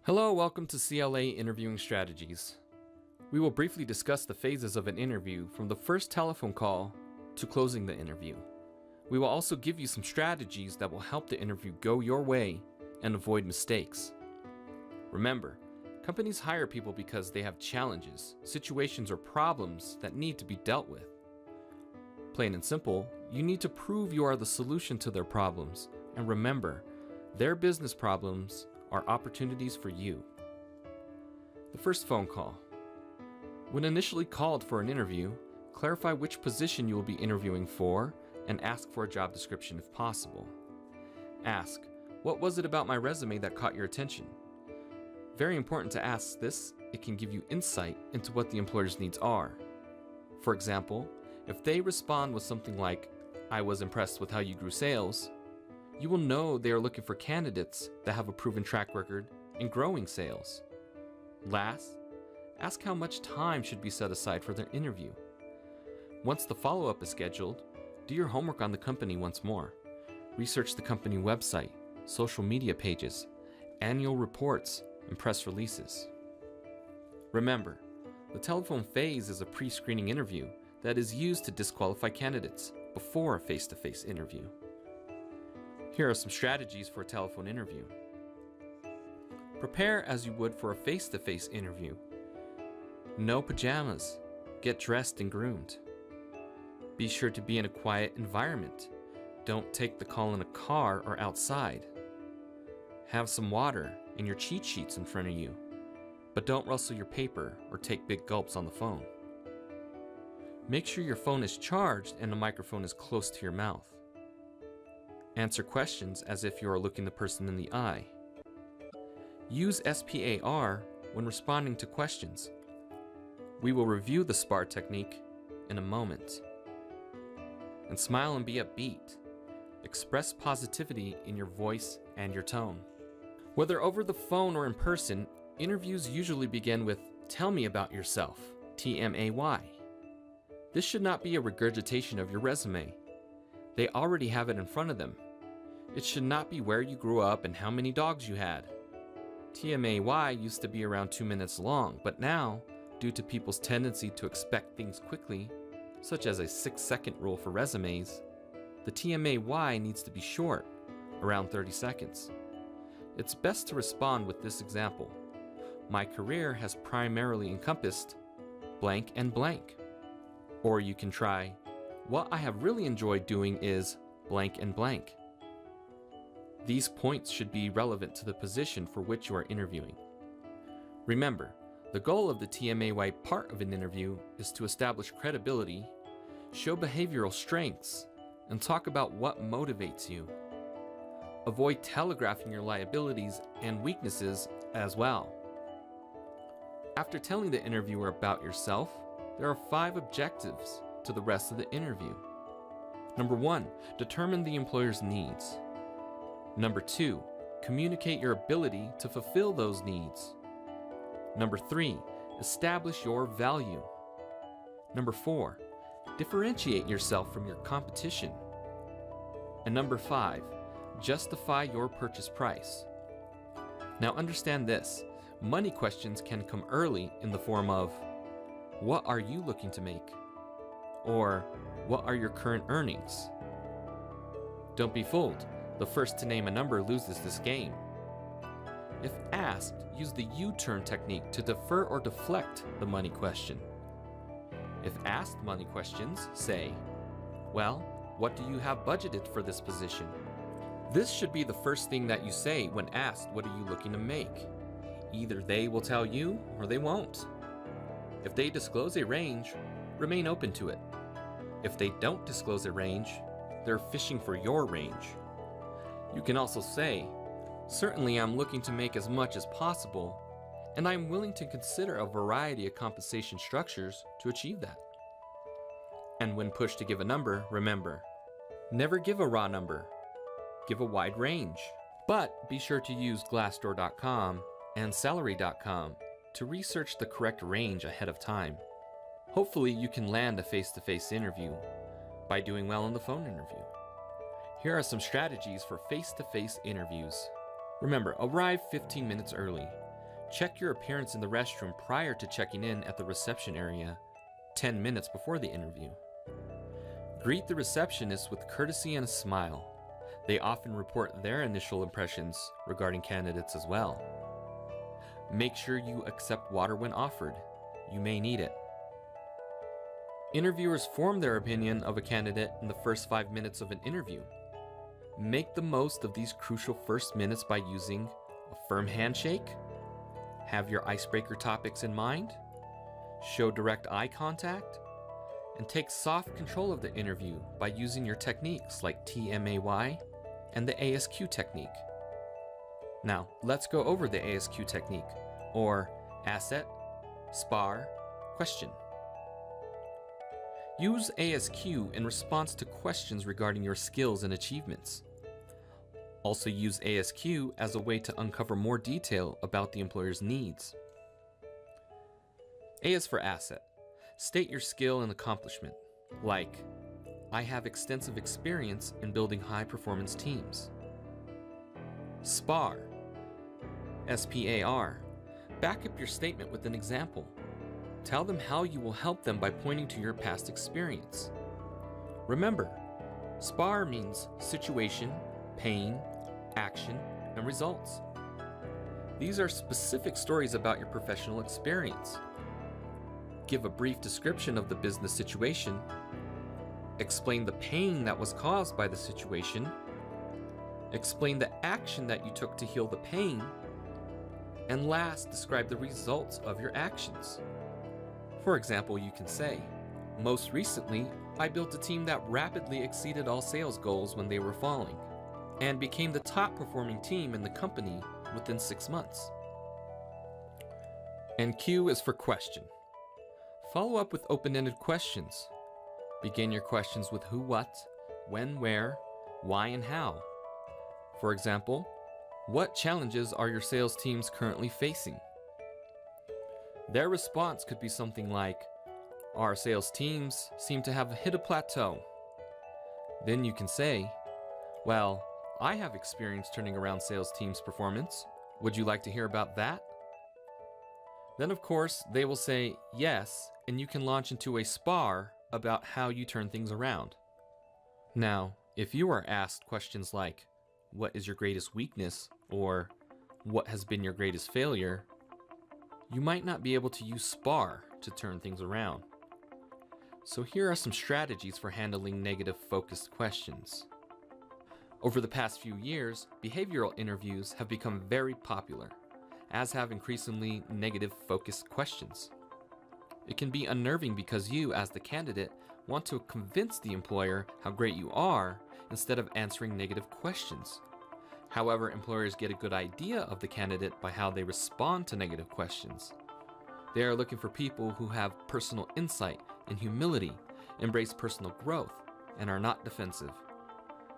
Hello, welcome to CLA Interviewing Strategies. We will briefly discuss the phases of an interview from the first telephone call to closing the interview. We will also give you some strategies that will help the interview go your way and avoid mistakes. Remember, companies hire people because they have challenges, situations, or problems that need to be dealt with. Plain and simple, you need to prove you are the solution to their problems, and remember, their business problems are opportunities for you. The first phone call. When initially called for an interview, clarify which position you will be interviewing for and ask for a job description if possible. Ask, what was it about my resume that caught your attention? Very important to ask this, it can give you insight into what the employer's needs are. For example, if they respond with something like, I was impressed with how you grew sales, you will know they are looking for candidates that have a proven track record in growing sales. Last, ask how much time should be set aside for their interview. Once the follow-up is scheduled, do your homework on the company once more. Research the company website, social media pages, annual reports, and press releases. Remember, the telephone phase is a pre-screening interview that is used to disqualify candidates before a face-to-face interview. Here are some strategies for a telephone interview. Prepare as you would for a face-to-face interview. No pajamas. Get dressed and groomed. Be sure to be in a quiet environment. Don't take the call in a car or outside. Have some water and your cheat sheets in front of you, but don't rustle your paper or take big gulps on the phone. Make sure your phone is charged and the microphone is close to your mouth. Answer questions as if you are looking the person in the eye. Use SPAR when responding to questions. We will review the SPAR technique in a moment. And smile and be upbeat. Express positivity in your voice and your tone. Whether over the phone or in person, interviews usually begin with, tell me about yourself, TMAY. This should not be a regurgitation of your resume. They already have it in front of them. It should not be where you grew up and how many dogs you had. TMAY used to be around 2 minutes long, but now, due to people's tendency to expect things quickly, such as a 6-second rule for resumes, the TMAY needs to be short, around 30 seconds. It's best to respond with this example. My career has primarily encompassed blank and blank. Or you can try, what I have really enjoyed doing is blank and blank. These points should be relevant to the position for which you are interviewing. Remember, the goal of the TMAY part of an interview is to establish credibility, show behavioral strengths, and talk about what motivates you. Avoid telegraphing your liabilities and weaknesses as well. After telling the interviewer about yourself, there are 5 objectives to the rest of the interview. Number 1, determine the employer's needs. Number 2, communicate your ability to fulfill those needs. Number 3, establish your value. Number 4, differentiate yourself from your competition. And number 5, justify your purchase price. Now understand this, money questions can come early in the form of, what are you looking to make? Or, what are your current earnings? Don't be fooled. The first to name a number loses this game. If asked, use the U-turn technique to defer or deflect the money question. If asked money questions, say, well, what do you have budgeted for this position? This should be the first thing that you say when asked what are you looking to make. Either they will tell you or they won't. If they disclose a range, remain open to it. If they don't disclose a range, they're fishing for your range. You can also say, certainly I'm looking to make as much as possible, and I'm willing to consider a variety of compensation structures to achieve that. And when pushed to give a number, remember, never give a raw number. Give a wide range. But be sure to use Glassdoor.com and Salary.com to research the correct range ahead of time. Hopefully you can land a face-to-face interview by doing well in the phone interview. Here are some strategies for face-to-face interviews. Remember, arrive 15 minutes early. Check your appearance in the restroom prior to checking in at the reception area 10 minutes before the interview. Greet the receptionist with courtesy and a smile. They often report their initial impressions regarding candidates as well. Make sure you accept water when offered. You may need it. Interviewers form their opinion of a candidate in the first 5 minutes of an interview. Make the most of these crucial first minutes by using a firm handshake, have your icebreaker topics in mind, show direct eye contact, and take soft control of the interview by using your techniques like TMAY and the ASQ technique. Now, let's go over the ASQ technique, or Asset, Spar, Question. Use ASQ in response to questions regarding your skills and achievements. Also use ASQ as a way to uncover more detail about the employer's needs. A is for asset. State your skill and accomplishment, like, I have extensive experience in building high-performance teams. SPAR, S-P-A-R. Back up your statement with an example. Tell them how you will help them by pointing to your past experience. Remember, SPAR means situation, pain, action, and results. These are specific stories about your professional experience. Give a brief description of the business situation. Explain the pain that was caused by the situation. Explain the action that you took to heal the pain. And last, describe the results of your actions. For example, you can say, most recently, I built a team that rapidly exceeded all sales goals when they were falling, and became the top performing team in the company within 6 months. And Q is for question. Follow up with open-ended questions. Begin your questions with who, what, when, where, why, and how. For example, what challenges are your sales teams currently facing? Their response could be something like, our sales teams seem to have hit a plateau. Then you can say, well, I have experience turning around sales teams' performance. Would you like to hear about that? Then of course, they will say yes, and you can launch into a spar about how you turn things around. Now, if you are asked questions like, what is your greatest weakness? Or what has been your greatest failure? You might not be able to use SPAR to turn things around. So here are some strategies for handling negative focused questions. Over the past few years, behavioral interviews have become very popular, as have increasingly negative focused questions. It can be unnerving because you, as the candidate, want to convince the employer how great you are instead of answering negative questions. However, employers get a good idea of the candidate by how they respond to negative questions. They are looking for people who have personal insight and humility, embrace personal growth, and are not defensive.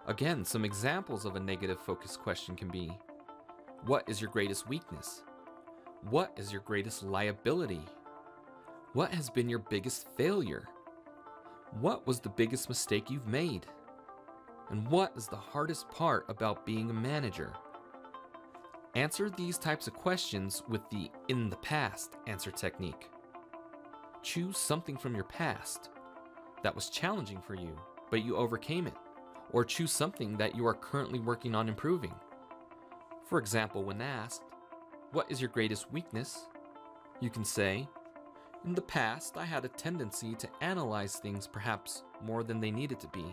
Again, some examples of a negative focused question can be, what is your greatest weakness? What is your greatest liability? What has been your biggest failure? What was the biggest mistake you've made? And what is the hardest part about being a manager? Answer these types of questions with the in the past answer technique. Choose something from your past that was challenging for you, but you overcame it, or choose something that you are currently working on improving. For example, when asked, what is your greatest weakness? You can say, in the past, I had a tendency to analyze things perhaps more than they needed to be,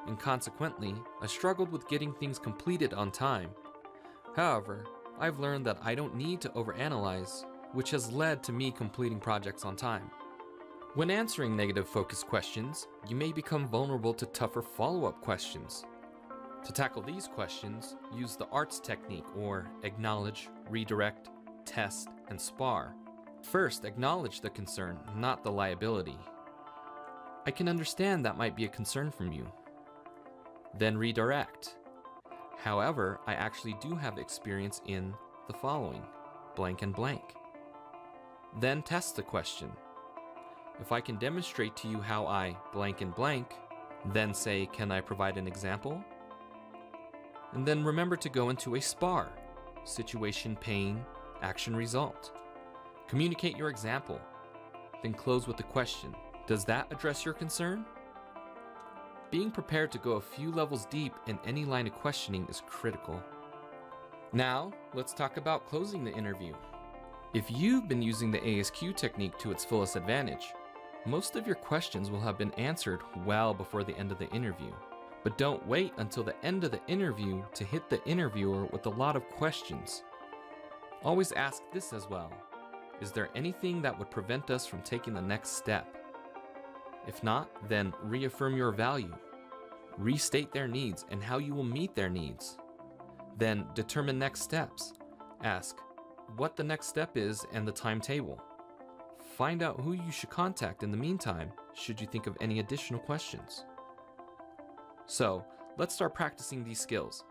and consequently, I struggled with getting things completed on time. However, I've learned that I don't need to overanalyze, which has led to me completing projects on time. When answering negative focused questions, you may become vulnerable to tougher follow-up questions. To tackle these questions, use the ARTS technique, or acknowledge, redirect, test, and spar. First, acknowledge the concern, not the liability. I can understand that might be a concern from you. Then redirect. However, I actually do have experience in the following, blank and blank. Then test the question. If I can demonstrate to you how I blank and blank, then say, can I provide an example? And then remember to go into a SPAR, situation, pain, action result. Communicate your example, then close with the question. Does that address your concern? Being prepared to go a few levels deep in any line of questioning is critical. Now, let's talk about closing the interview. If you've been using the ASQ technique to its fullest advantage, most of your questions will have been answered well before the end of the interview. But don't wait until the end of the interview to hit the interviewer with a lot of questions. Always ask this as well. Is there anything that would prevent us from taking the next step? If not, then reaffirm your value. Restate their needs and how you will meet their needs. Then determine next steps. Ask what the next step is and the timetable. Find out who you should contact in the meantime, should you think of any additional questions. So, let's start practicing these skills.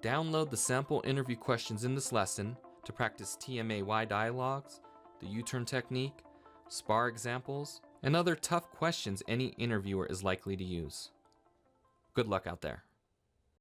Download the sample interview questions in this lesson to practice TMAY dialogues, the U-turn technique, SPAR examples, and other tough questions any interviewer is likely to use. Good luck out there.